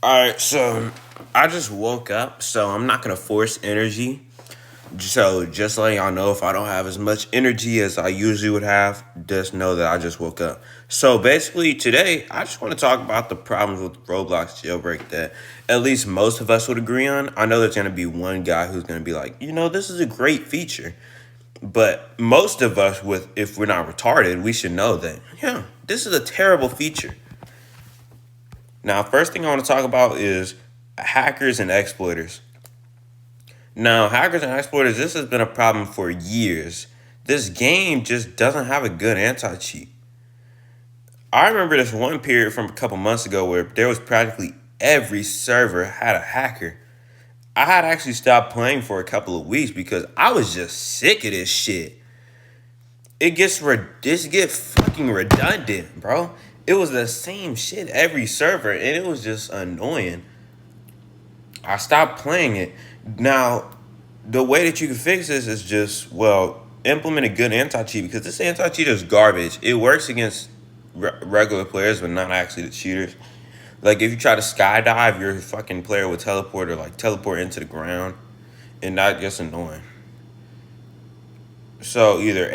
Alright, so I just woke up, so I'm not gonna force energy. So just letting y'all know, if I don't have as much energy as I usually would have, just know that I just woke up. So basically today, I just want to talk about the problems with Roblox Jailbreak that at least most of us would agree on. I know there's gonna be one guy who's gonna be like, this is a great feature. But most of us, with if we're not retarded, we should know that, yeah, this is a terrible feature. Now, first thing I want to talk about is hackers and exploiters. Now, hackers and exploiters, this has been a problem for years. This game just doesn't have a good anti-cheat. I remember this one period from a couple months ago where there was practically every server had a hacker. I had actually stopped playing for a couple of weeks because I was just sick of this shit. This get fucking redundant, bro. It was the same shit every server, and it was just annoying. I stopped playing it. Now, the way that you can fix this is just, implement a good anti-cheat, because this anti-cheat is garbage. It works against regular players, but not actually the cheaters. Like, if you try to skydive, your fucking player will teleport or, teleport into the ground, and that gets annoying. So, either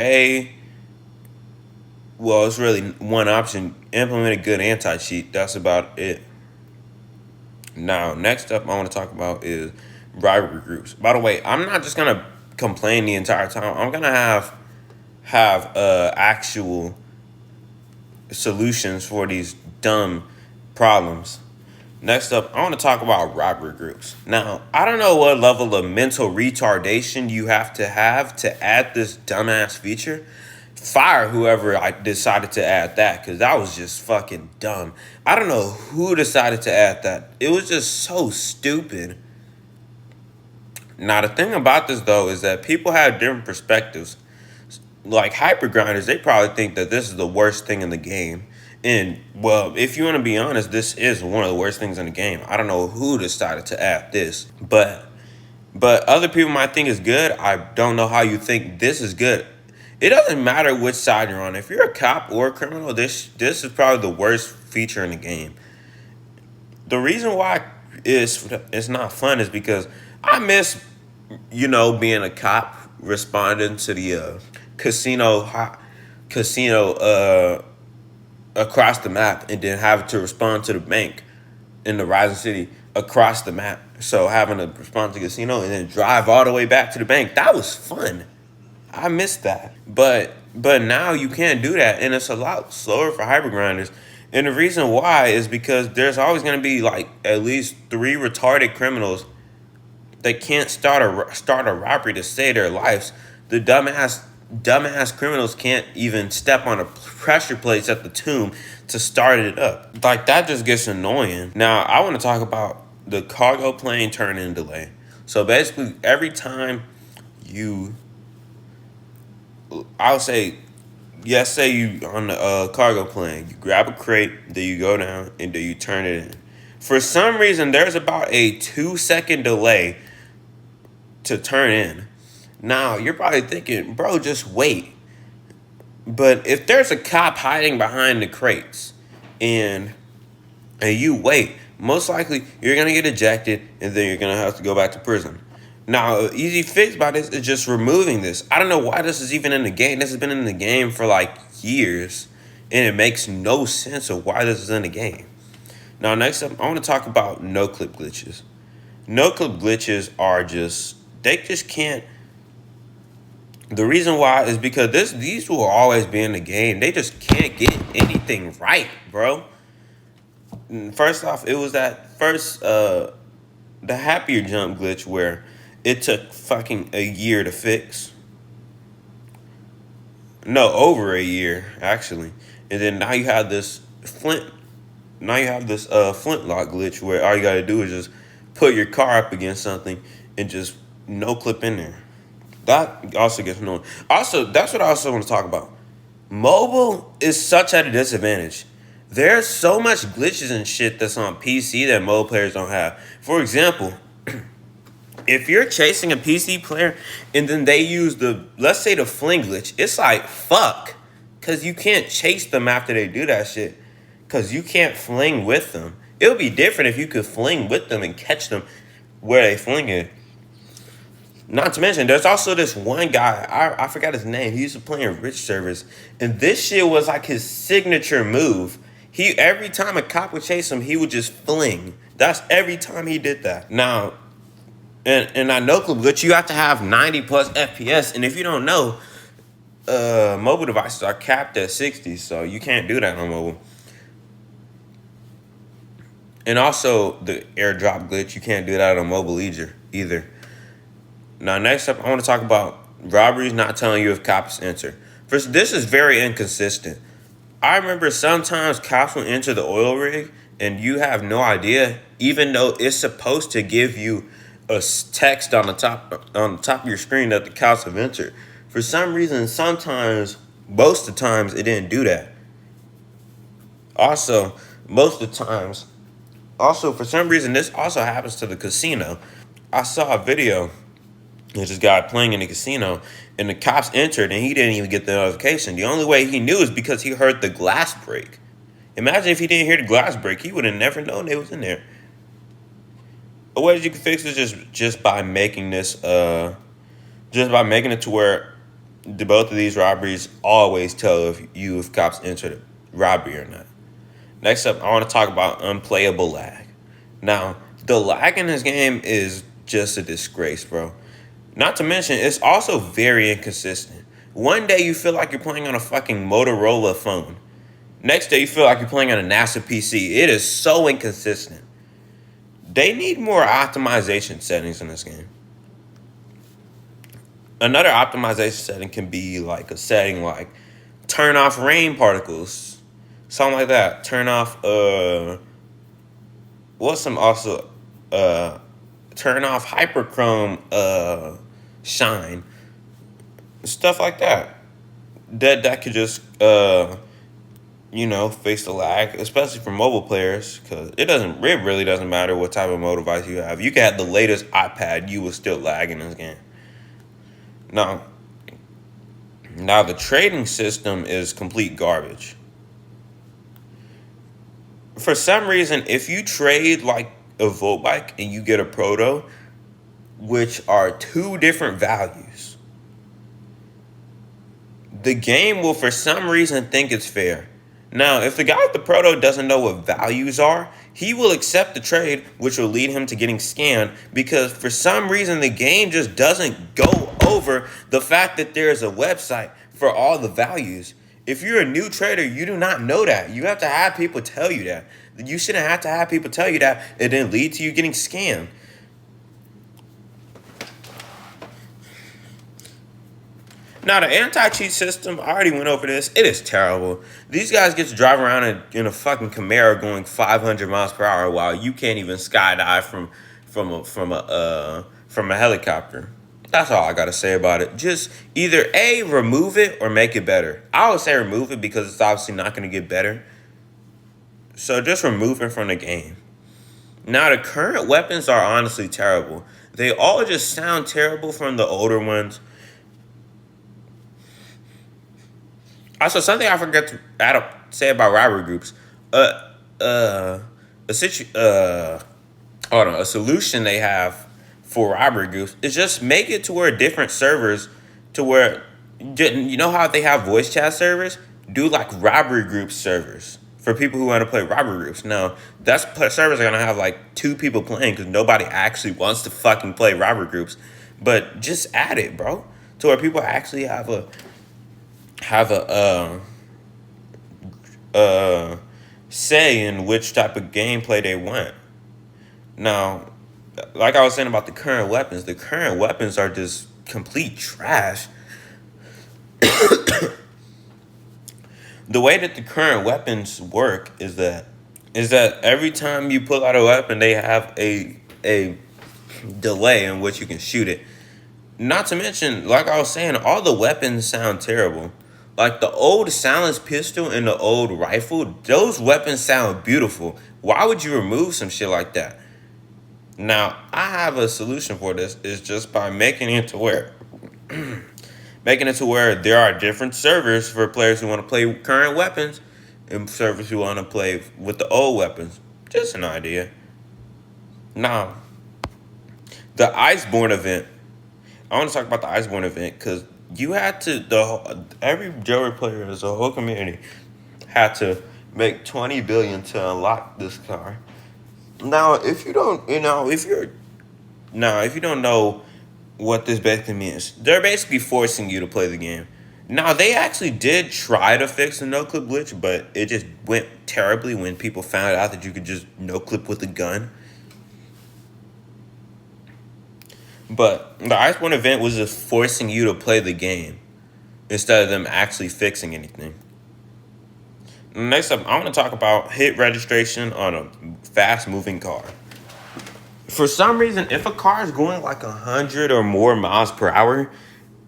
it's really one option, implement a good anti-cheat. That's about it. Now, next up I want to talk about is rivalry groups. By the way, I'm not just gonna complain the entire time. I'm gonna have actual solutions for these dumb problems. Next up, I want to talk about rivalry groups. Now, I don't know what level of mental retardation you have to add this dumbass feature. Fire whoever I decided to add that, because that was just fucking dumb. I don't know who decided to add that. It was just so stupid. Now, the thing about this, though, is that people have different perspectives. Like hyper grinders, they probably think that this is the worst thing in the game. And, if you want to be honest, this is one of the worst things in the game. I don't know who decided to add this. But other people might think it's good. I don't know how you think this is good. It doesn't matter which side you're on. If you're a cop or a criminal, this is probably the worst feature in the game. The reason why it's not fun is because I miss, being a cop responding to the casino across the map, and then having to respond to the bank in the Rising City across the map. So having to respond to the casino and then drive all the way back to the bank, that was fun. I missed that. But now you can't do that, and it's a lot slower for hyper grinders. And the reason why is because there's always going to be at least 3 retarded criminals that can't start a robbery to save their lives. The dumbass criminals can't even step on a pressure plates at the tomb to start it up. That just gets annoying. Now, I want to talk about the cargo plane turn-in delay. So basically, every time I'll say, say you on the cargo plane, you grab a crate, then you go down, and then you turn it in. For some reason, there's about a 2-second delay to turn in. Now, you're probably thinking, bro, just wait. But if there's a cop hiding behind the crates and you wait, most likely you're going to get ejected, and then you're going to have to go back to prison. Now, an easy fix by this is just removing this. I don't know why this is even in the game. This has been in the game for years, and it makes no sense of why this is in the game. Now, next up, I want to talk about no-clip glitches. No-clip glitches they just can't. The reason why is because these will always be in the game. They just can't get anything right, bro. First off, it was that the happier jump glitch where it took fucking a year to fix. No, over a year, actually. And then now you have this flintlock glitch where all you gotta do is just put your car up against something and just no clip in there. That also gets annoying. Also, that's what I also want to talk about. Mobile is such at a disadvantage. There's so much glitches and shit that's on PC that mobile players don't have. For example, if you're chasing a PC player and then they use let's say the fling glitch, it's fuck. Because you can't chase them after they do that shit. Because you can't fling with them. It would be different if you could fling with them and catch them where they fling it. Not to mention, there's also this one guy, I forgot his name. He used to play in Rich servers, and this shit was like his signature move. Every time a cop would chase him, he would just fling. That's every time he did that. Now, and I know glitch, you have to have 90 plus FPS, and if you don't know, mobile devices are capped at 60, so you can't do that on mobile. And also the airdrop glitch, you can't do that on mobile either. Now, next up, I want to talk about robberies not telling you if cops enter. First, this is very inconsistent. I remember sometimes cops will enter the oil rig and you have no idea, even though it's supposed to give you a text on the top of your screen that the cops have entered. For some reason, sometimes, most of the times, it didn't do that. Also, for some reason, this also happens to the casino. I saw a video. There's this guy playing in the casino, and the cops entered, and he didn't even get the notification. The only way he knew is because he heard the glass break. Imagine if he didn't hear the glass break, he would have never known they was in there. A way that you can fix it is just by making this, just by making it to where both of these robberies always tell if cops entered the robbery or not. Next up, I want to talk about unplayable lag. Now, the lag in this game is just a disgrace, bro. Not to mention, it's also very inconsistent. One day you feel like you're playing on a fucking Motorola phone. Next day you feel like you're playing on a NASA PC. It is so inconsistent. They need more optimization settings in this game. Another optimization setting can be like a setting like turn off rain particles. Something like that. Turn off turn off hyperchrome shine. Stuff like that. That could just fix the lag, especially for mobile players, because it really doesn't matter what type of mobile device you have. You can have the latest iPad, you will still lag in this game. Now the trading system is complete garbage. For some reason, if you trade like a Volt bike and you get a Proto, which are two different values, the game will for some reason think it's fair. Now, if the guy with the Proto doesn't know what values are, he will accept the trade, which will lead him to getting scammed, because for some reason the game just doesn't go over the fact that there is a website for all the values. If you're a new trader, you do not know that. You have to have people tell you that. You shouldn't have to have people tell you that and then lead to you getting scammed. Now, the anti-cheat system, I already went over this. It is terrible. These guys get to drive around in a fucking Camaro going 500 miles per hour while you can't even skydive from a helicopter. That's all I got to say about it. Just either A, remove it or make it better. I would say remove it because it's obviously not going to get better. So just remove it from the game. Now, the current weapons are honestly terrible. They all just sound terrible from the older ones. Also, something I forgot to say about robbery groups. A solution they have for robbery groups is just make it to where different servers, to where, you know how they have voice chat servers? Do like robbery group servers for people who want to play robbery groups. Now, servers are going to have like 2 people playing because nobody actually wants to fucking play robbery groups. But just add it, bro, to where people actually have a say in which type of gameplay they want. Now, like I was saying about the current weapons are just complete trash. The way that the current weapons work is that every time you pull out a weapon, they have a delay in which you can shoot it. Not to mention, like I was saying, all the weapons sound terrible. Like the old silenced pistol and the old rifle, those weapons sound beautiful. Why would you remove some shit like that? Now, I have a solution for this. It's just by making it to where there are different servers for players who want to play current weapons and servers who want to play with the old weapons. Just an idea. Now, the Iceborne event. I want to talk about the Iceborne event because you had to every jailbreak player as a whole community had to make 20 billion to unlock this car. Now, if you don't, if you don't know what this basically means, they're basically forcing you to play the game. Now, they actually did try to fix the no clip glitch, but it just went terribly when people found out that you could just no clip with a gun. But the Iceborne event was just forcing you to play the game instead of them actually fixing anything. Next up, I want to talk about hit registration on a fast-moving car. For some reason, if a car is going like 100 or more miles per hour,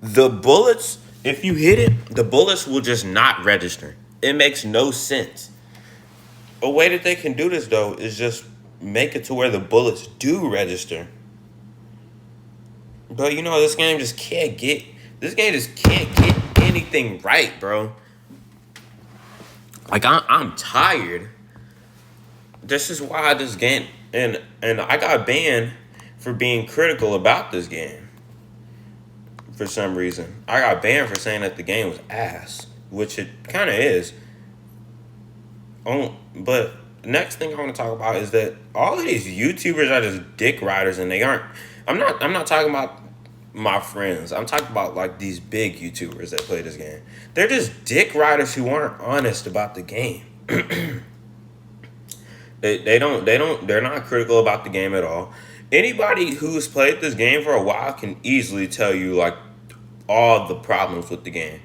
the bullets, if you hit it, the bullets will just not register. It makes no sense. A way that they can do this, though, is just make it to where the bullets do register. But this game just can't get anything right, bro. Like I'm tired. This is why this game and I got banned for being critical about this game. For some reason, I got banned for saying that the game was ass, which it kind of is. But next thing I want to talk about is that all of these YouTubers are just dick riders, and they aren't. I'm not talking about my friends. I'm talking about like these big YouTubers that play this game. They're just dick riders who aren't honest about the game. They're not critical about the game at all. Anybody who's played this game for a while can easily tell you like all the problems with the game.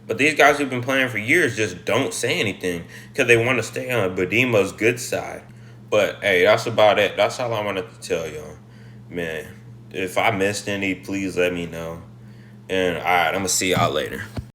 But these guys who've been playing for years just don't say anything because they want to stay on Badima's good side. But hey, that's about it. That's all I wanted to tell y'all. Man, if I missed any, please let me know. And all right, I'm going to see y'all later.